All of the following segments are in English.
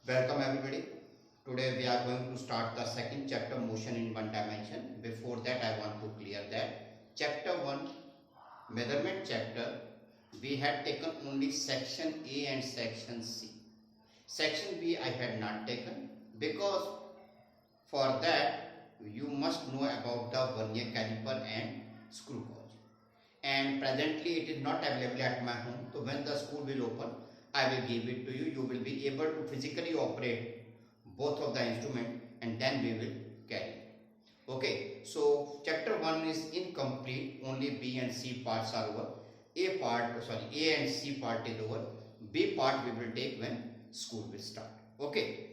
Welcome everybody. Today we are going to start the second chapter, motion in one dimension. Before that I want to clear that chapter 1 measurement chapter we had taken only section A and section C. Section B I had not taken because for that you must know about the vernier caliper and screw gauge. And presently it is not available at my home. So when the school will open, I will give it to you. You will be able to physically operate both of the instrument and then we will carry. Okay, so chapter 1 is incomplete. Only B and C parts are over. A and C part is over. B part we will take when school will start. Okay,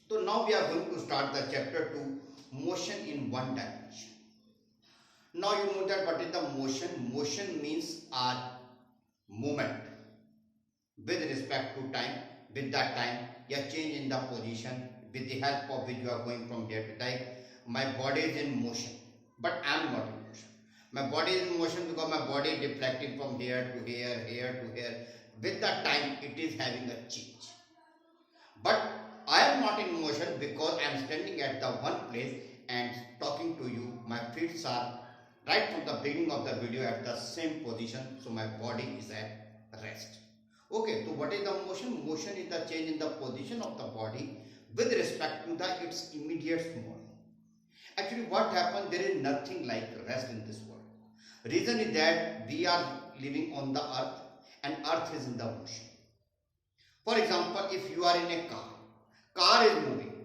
so now we are going to start the chapter 2, motion in one dimension. Now you know that what is the motion? Motion means movement with respect to time. With that time, you change in the position with the help of which you are going from here to there. My body is in motion, but I am not in motion. My body is in motion because my body is deflecting from here to here, here to here. With that time, it is having a change. But I am not in motion because I am standing at the one place and talking to you. My feet are right from the beginning of the video at the same position, so my body is at rest. Okay, so what is the motion? Motion is the change in the position of the body with respect to its immediate movement. Actually, what happened? There is nothing like rest in this world. Reason is that we are living on the earth and earth is in the motion. For example, if you are in a car is moving.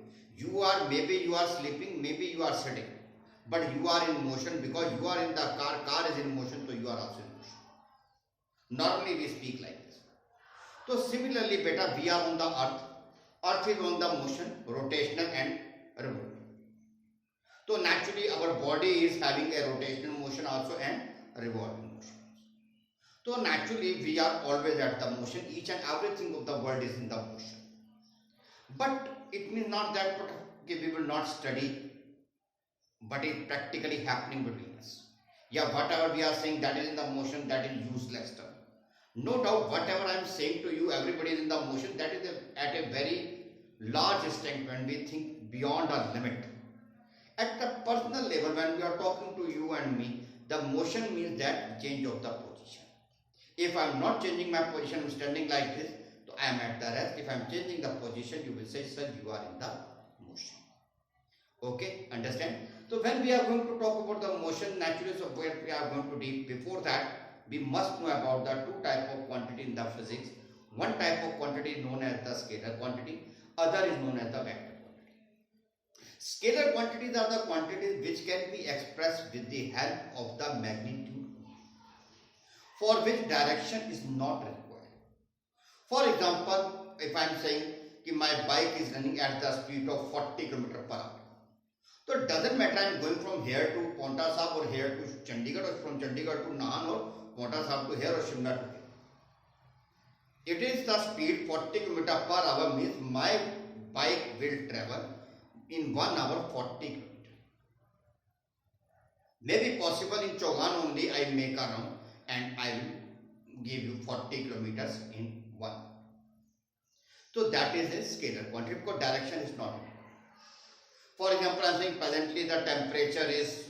Maybe you are sleeping, maybe you are sitting, but you are in motion because you are in the car is in motion, so you are also in motion. Normally we speak like this. So similarly, beta, we are on the earth is on the motion, rotational and revolving. So naturally our body is having a rotational motion also and revolving motion. So naturally we are always at the motion, each and everything of the world is in the motion. But it means not that we will not study, but it is practically happening between us. Yeah, whatever we are saying that is in the motion, that is useless term. No doubt whatever I am saying to you, everybody is in the motion, that is at a very large extent when we think beyond our limit. At the personal level, when we are talking to you and me, the motion means that change of the position. If I am not changing my position, I am standing like this, so I am at the rest. If I am changing the position, you will say, sir, you are in the motion. Okay, understand? So when we are going to talk about the motion, naturally, so where we are going to deal, before that, we must know about the two type of quantity in the physics. One type of quantity is known as the scalar quantity, other is known as the vector quantity. Scalar quantities are the quantities which can be expressed with the help of the magnitude, for which direction is not required. For example, if I am saying that my bike is running at the speed of 40 km per hour, so it doesn't matter I am going from here to Paonta Sahib or here to Chandigarh, or from Chandigarh to Nahan, or Paonta Sahib to here or Shimla to here. It is the speed 40 km per hour means my bike will travel in 1 hour 40 km. Maybe possible in Chauhan only I make a round and I will give you 40 kilometers in 1 hour. So that is a scalar quantity because direction is not important. For example, I am saying presently the temperature is,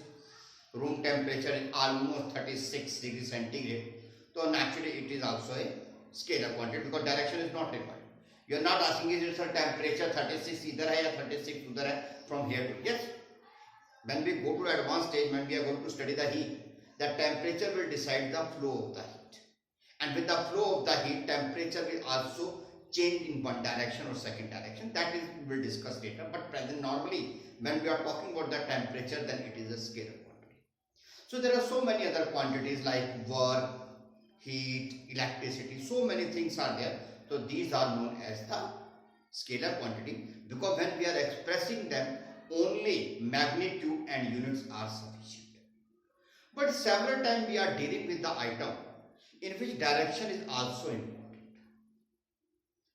room temperature is almost 36 degrees centigrade. So naturally it is also a scalar quantity because direction is not required. You are not asking is it a temperature 36 either hai ya 36 udhar hai from here to, yes. When we go to advanced stage, when we are going to study the heat, the temperature will decide the flow of the heat. And with the flow of the heat, temperature will also change in one direction or second direction. That is we will discuss later. But present normally when we are talking about the temperature, then it is a scalar quantity. So there are so many other quantities like work, heat, electricity, so many things are there. So these are known as the scalar quantity because when we are expressing them, only magnitude and units are sufficient. But several times we are dealing with the item in which direction is also important.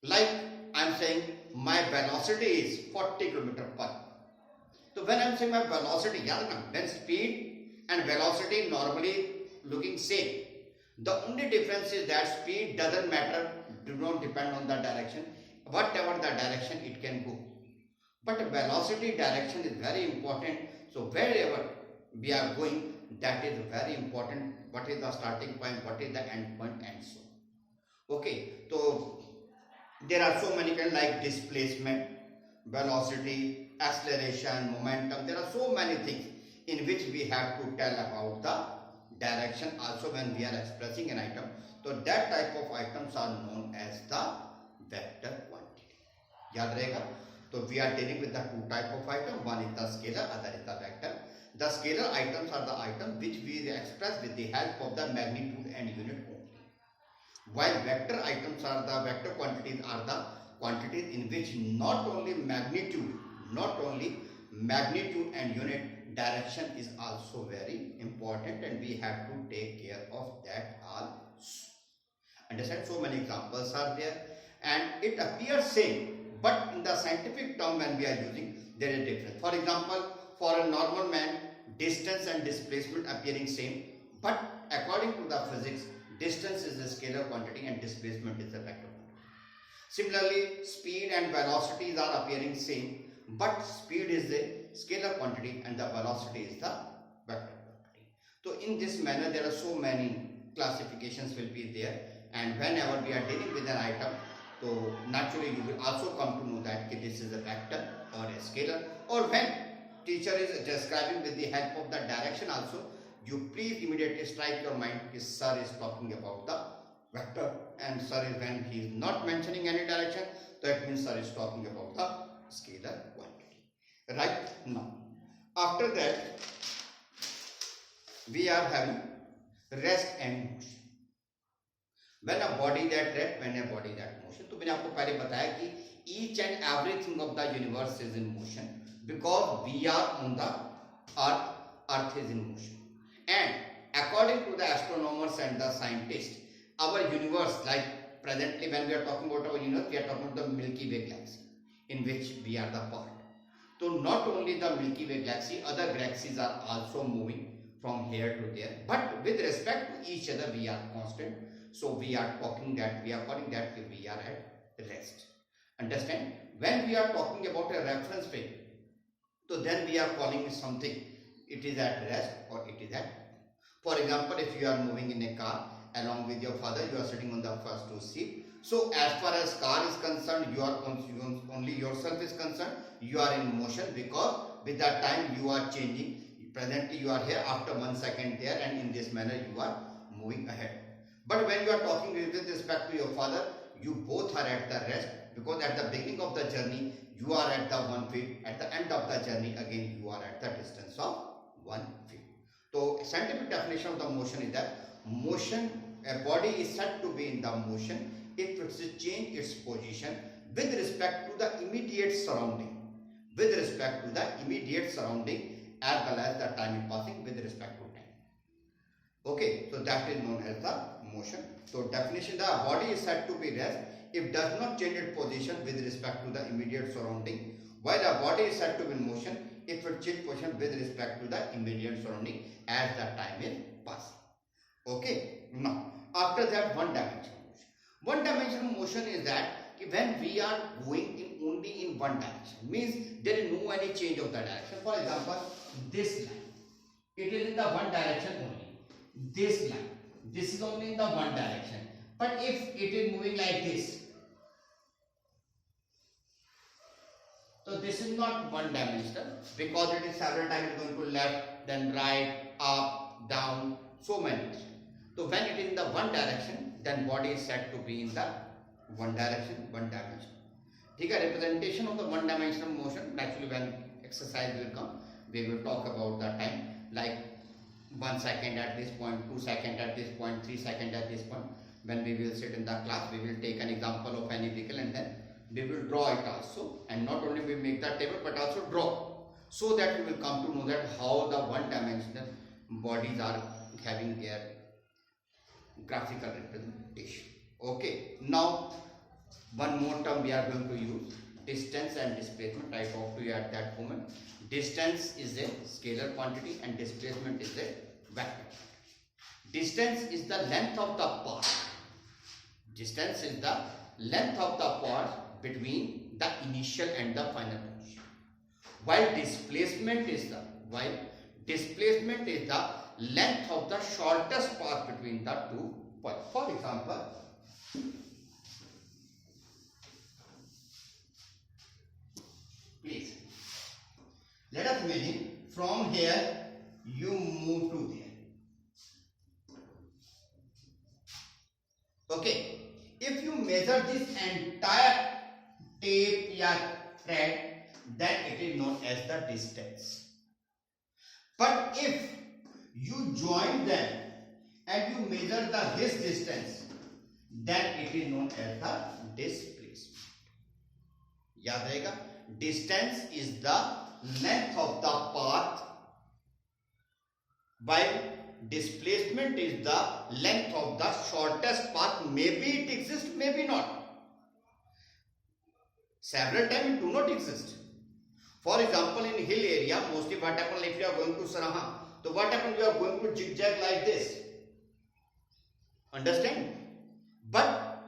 Like I am saying my velocity is 40 km per hour. So when I am saying my velocity, when speed and velocity normally looking same. The only difference is that speed doesn't matter, do not depend on the direction. whatever the direction it can go. But velocity direction is very important. So wherever we are going, that is very important. What is the starting point, what is the end point, and so. Okay, so there are so many kinds like displacement, velocity, acceleration, momentum. There are so many things in which we have to tell about the direction also when we are expressing an item. So that type of items are known as the vector quantity. याद रहेगा. So we are dealing with the two type of item. One is the scalar, other is the vector. The scalar items are the items which we express with the help of the magnitude and unit only. While vector items are the vector quantities are the quantities in which not only magnitude and unit, direction is also very important, and we have to take care of that also. Understand? So many examples are there and it appears same, but in the scientific term when we are using, there is difference. For example, for a normal man, distance and displacement appearing same, but according to the physics, distance is a scalar quantity and displacement is a vector quantity. Similarly, speed and velocities are appearing same, but speed is a scalar quantity and the velocity is the vector quantity. So in this manner, there are so many classifications will be there, and whenever we are dealing with an item, so naturally you will also come to know that this is a vector or a scalar, or when teacher is describing with the help of the direction also, you please immediately strike your mind that sir is talking about the vector, and sir is when he is not mentioning any direction, that means sir is talking about the scalar quantity. Right? Now, after that we are having rest and motion. When a body that rest, when a body that motion. तो मैंने आपको पहले बताया कि each and everything of the universe is in motion because we are on the earth is in motion. And according to the astronomers and the scientists, our universe, like presently when we are talking about our universe, we are talking about the Milky Way galaxy in which we are the part. So not only the Milky Way galaxy, other galaxies are also moving from here to there, but with respect to each other we are constant. So we are talking that we are calling that we are at rest. Understand? When we are talking about a reference frame, so then we are calling something it is at rest or it is at. For example, if you are moving in a car along with your father, you are sitting on the first two seat. So as far as car is concerned, you are only yourself is concerned, you are in motion because with that time you are changing. Presently you are here, after 1 second there, and in this manner you are moving ahead. But when you are talking with respect to your father, you both are at the rest because at the beginning of the journey you are at the 1 feet, at the end of the journey again you are at the distance of 1 feet. So scientific definition of the motion is that motion, a body is said to be in the motion if it change its position with respect to the immediate surrounding, as well as the time passing with respect to time. Okay, so that is known as the motion. So definition: the body is said to be rest if does not change its position with respect to the immediate surrounding, while a body is said to be in motion if it change position with respect to the immediate surrounding as the time is passing. Okay, now after that, one dimensional motion. One dimensional motion is that when we are going in only in one direction, means there is no any change of the direction. For example, this line, it is in the one direction only. This line, this is only in the one direction. But if it is moving like this, so this is not one dimensional because it is several times going to left, then right, up, down, so many. So when it is in the one direction, then body is said to be in the one direction, one dimension. Okay, representation of the one dimensional motion. Naturally, when exercise will come, we will talk about the time, like 1 second at this point, 2 seconds at this point, 3 seconds at this point. When we will sit in the class, we will take an example of any vehicle and then we will draw it also, and not only we make the table but also draw, so that we will come to know that how the one dimensional bodies are having their graphical representation. Okay, now one more term we are going to use, distance and displacement. I talked to you at that moment. Distance is a scalar quantity and displacement is a vector. Distance is the length of the path. Distance is the length of the path between the initial and the final position, while displacement is the length of the shortest path between the two points. For example, please let us imagine from here you move to there. Okay, if you measure this entire tape or thread, then it is known as the distance. But if you join them and you measure this distance, then it is known as the displacement. याद रहेगा, distance is the length of the path, while displacement is the length of the shortest path. Maybe it exists, maybe not. Several times it do not exist. For example, in hill area, mostly what happens if you are going to Saraha, so what happens, you are going to zigzag like this. Understand? But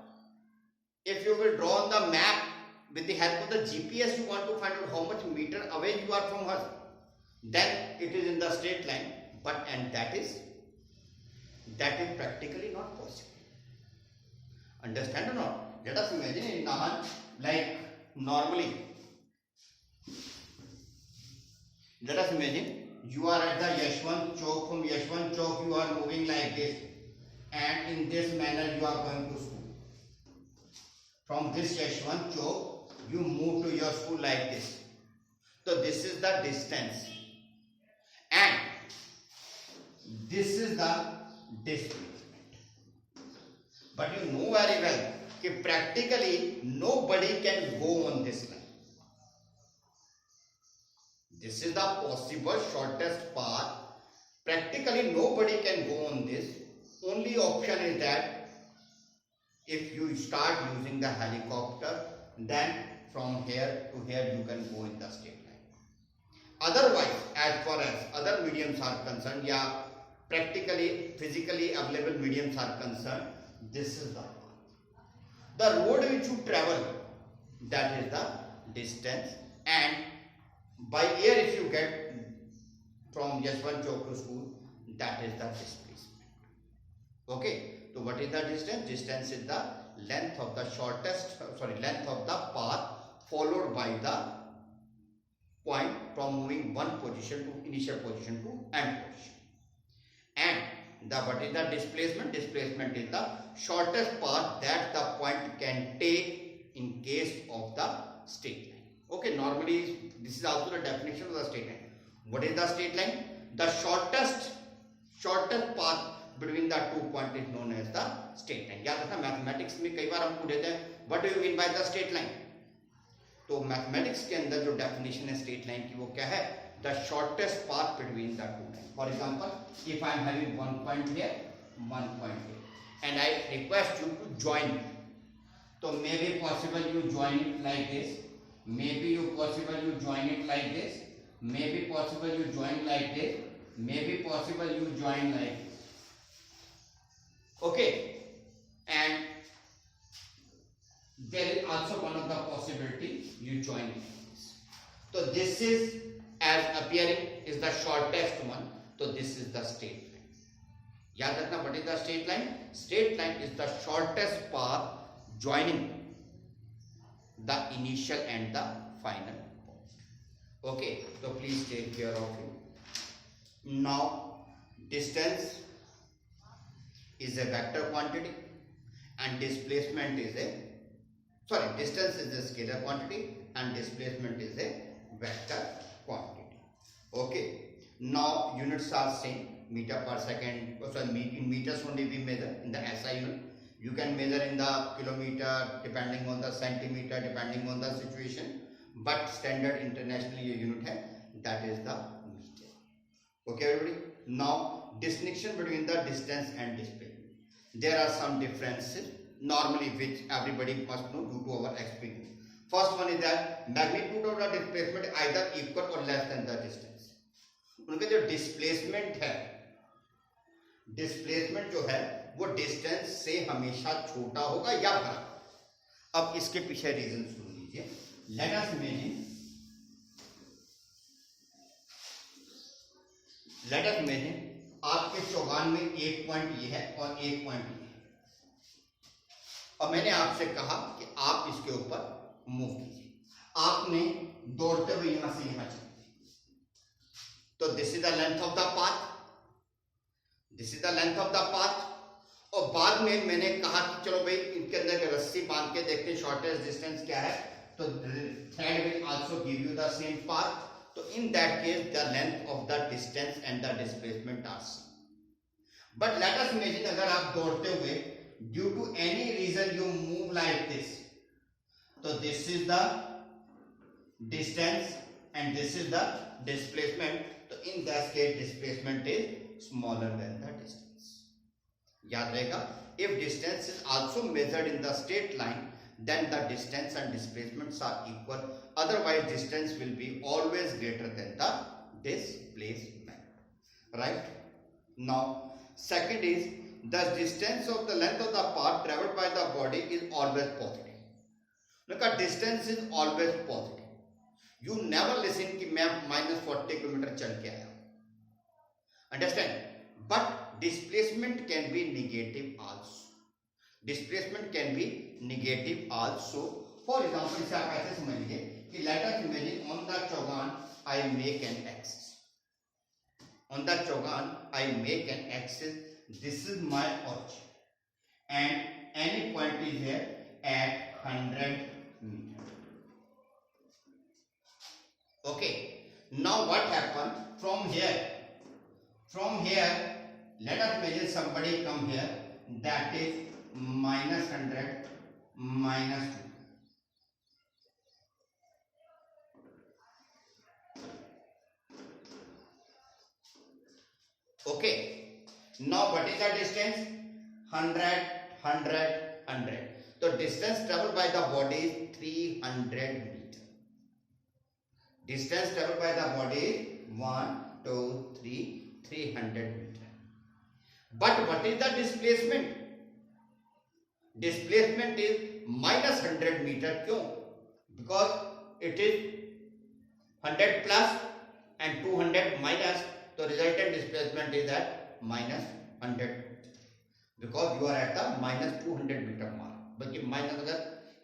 if you will draw on the map with the help of the GPS, you want to find out how much meter away you are from her, then it is in the straight line. But that is practically not possible. Understand or not? Let us imagine in Nahan, like normally, let us imagine you are at the Yashwant Chowk. From Yashwant Chowk you are moving like this, and in this manner you are going to school. From this Yashwant Chowk you move to your school like this. So this is the distance, and this is the displacement. But you know very well that practically nobody can go on this line. This is the possible shortest path. Practically nobody can go on this. Only option is that if you start using the helicopter, then from here to here you can go in the straight line. Otherwise, as far as other mediums are concerned, yeah, practically physically available mediums are concerned, this is the path. The road which you travel, that is the distance, and by air if you get from Yashwant Chowk to school, that is the displacement. Okay, so what is the distance? Distance is the length of the length of the path followed by the point from moving one position to initial position to end position. And what is the displacement? Displacement is the shortest path that the point can take in case of the straight line. Okay, normally this is also the definition of the straight line. What is the straight line? The shortest path between the 2 points is known as the straight line. याद रखना, mathematics में कई बार हम पूछते हैं what do you mean by the straight line. तो mathematics के अंदर जो डेफिनेशन है स्ट्रेट लाइन की वो क्या है? The shortest path between the two line. For example, if I am having one point here, one point here, and I request you to join, तो may be possible you join it like this, may be possible you join it like this, may be possible you join like this, may be possible you join like this. Okay, and there is also one of the possibility you join this. So this is as appearing is the shortest one. So this is the straight line. याद रखना, what is the straight line? Straight line is the shortest path joining the initial and the final point. Okay, so please take care of it. Now distance is a vector quantity and displacement is distance is a scalar quantity and displacement is a vector quantity. Okay, now units are same, meter per second. In meters only we measure in the SI unit. You can measure in the kilometer depending on the centimeter, depending on the situation, but standard internationally unit hai, that is the meter. Okay everybody, now distinction between the distance and displacement. There are some differences normally which everybody must know due to our experience. First one is that magnitude of the displacement either equal or less than the distance. उनका जो displacement है, displacement जो है वो distance से हमेशा छोटा होगा या बड़ा. अब इसके पीछे रीजन सुनो. कीजिए, लेट अस इमेजिन आपके चौगान में एक पॉइंट ये है और एक पॉइंट ये है, और मैंने आपसे कहा कि आप इसके ऊपर मूव कीजिए। आपने दौड़ते हुए यहां से यहां चले, तो this is the length of the path, this is the length of the path. और बाद में मैंने कहा कि चलो भाई इनके अंदर रस्सी बांध के देखते हैं शॉर्टेस्ट डिस्टेंस क्या है, तो thread will also give you the same path. तो in that case the length of the distance and the displacement are same. But let us imagine अगर आप दौड़ते हुए due to any reason you move like this, तो this is the distance and this is the displacement. तो in that case displacement is smaller than the distance. याद रहेगा, if distance is also measured in the straight line, then the distance and displacements are equal, otherwise distance will be always greater than the displacement, right? Now second is the distance of the length of the path traveled by the body is always positive. Look at distance is always positive. You never listen कि मैं -40 kilometre चल के आया, understand? But displacement can be negative also. Displacement can be negative also. For example, इसे आप ऐसे समझिए कि let us imagine on the Chaugan I make an axis. On the Chaugan I make an axis. This is my origin, and any point is here at 100 meter. Okay. Now what happened from here? From here, let us imagine somebody come here, that is -100 -2. Okay. Now what is the distance? 100 100 100. So distance traveled by the body is 300 meter. Distance traveled by the body is 1 2 3 300 meter. But what is the displacement? Displacement is -100 meter. क्यों? Because it is 100 plus and 200 minus, so resultant displacement is at -100 meter, because you are at the -200 meter mark. But minus अगर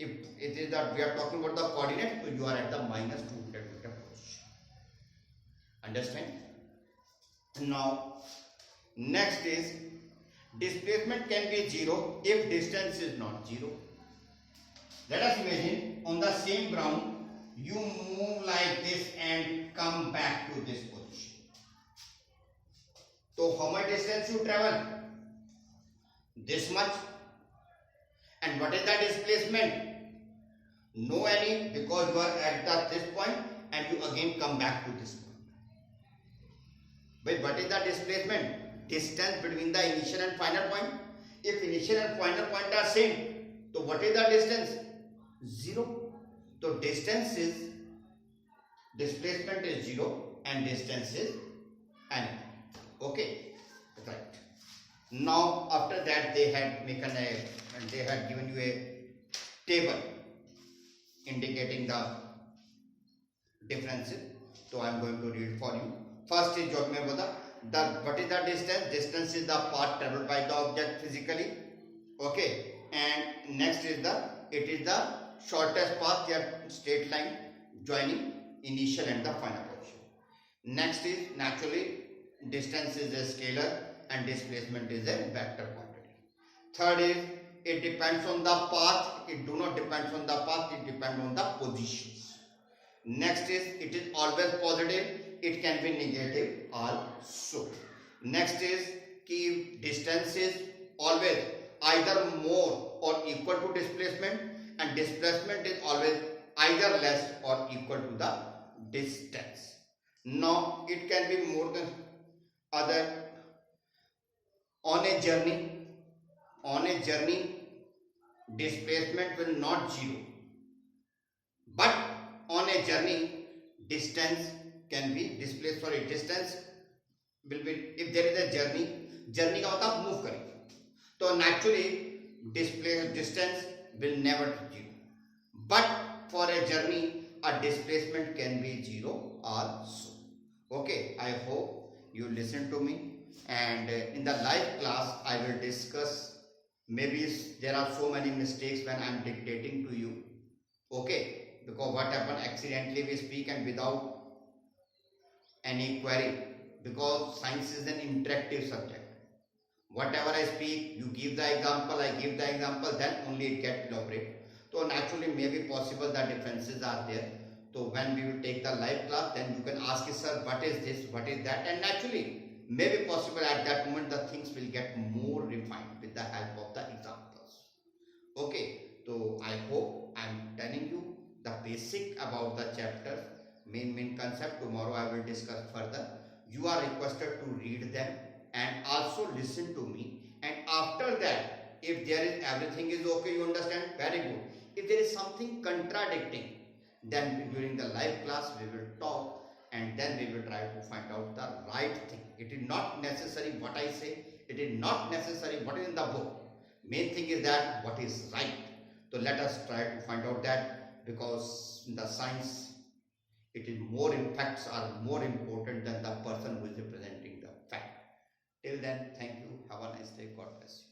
if it is that we are talking about the coordinate, so you are at the -200 meter position. Understand? Now next is displacement can be 0 if distance is not 0. Let us imagine on the same ground you move like this and come back to this position. So how much distance you travel? This much. And what is the displacement? No any, because you are at this point and you again come back to this point. But what is the displacement? Distance between the initial and final point. If initial and final point are same, so what is the distance? 0. So distance is, displacement is 0 and distance is anything. Okay, right. Now after that they had given you a table indicating the differences. So I am going to read for you. First is जो मैं बोला, what is the distance? Distance is the path traveled by the object physically. Okay, and next is it is the shortest path, या straight line joining initial and the final position. Next is naturally distance is a scalar and displacement is a vector quantity. Third is it depends on the path. It do not depend on the path. It depends on the positions. Next is it is always positive. It can be negative also. Next is कि distance is always either more or equal to displacement, and displacement is always either less or equal to the distance. Now it can be more than other. On a journey displacement will not 0, but on a journey distance can be displaced. Sorry, distance will be, if there is a journey का मतलब move करेंगे, तो naturally distance will never be 0, but for a journey, a displacement can be zero also. Okay, I hope you listen to me. And in the live class, I will discuss. Maybe there are so many mistakes when I am dictating to you. Okay, because what happened, accidentally we speak and without any query, because science is an interactive subject. Whatever I speak, you give the example, I give the example, then only it gets elaborate. So naturally, maybe possible the differences are there. So when we will take the live class, then you can ask, sir, what is this, what is that, and naturally, maybe possible at that moment the things will get more refined with the help of the examples. Okay, so I hope I am telling you the basic about the chapter, main concept. Tomorrow I will discuss further. You are requested to read them and also listen to me. And after that, if there is everything is okay, you understand, very good. If there is something contradicting, then during the live class we will talk and then we will try to find out the right thing. It is not necessary what I say, it is not necessary what is in the book. Main thing is that what is right. So let us try to find out that, because in the science it is more, facts are more important than the person who is representing the fact. Till then, thank you. Have a nice day. God bless you.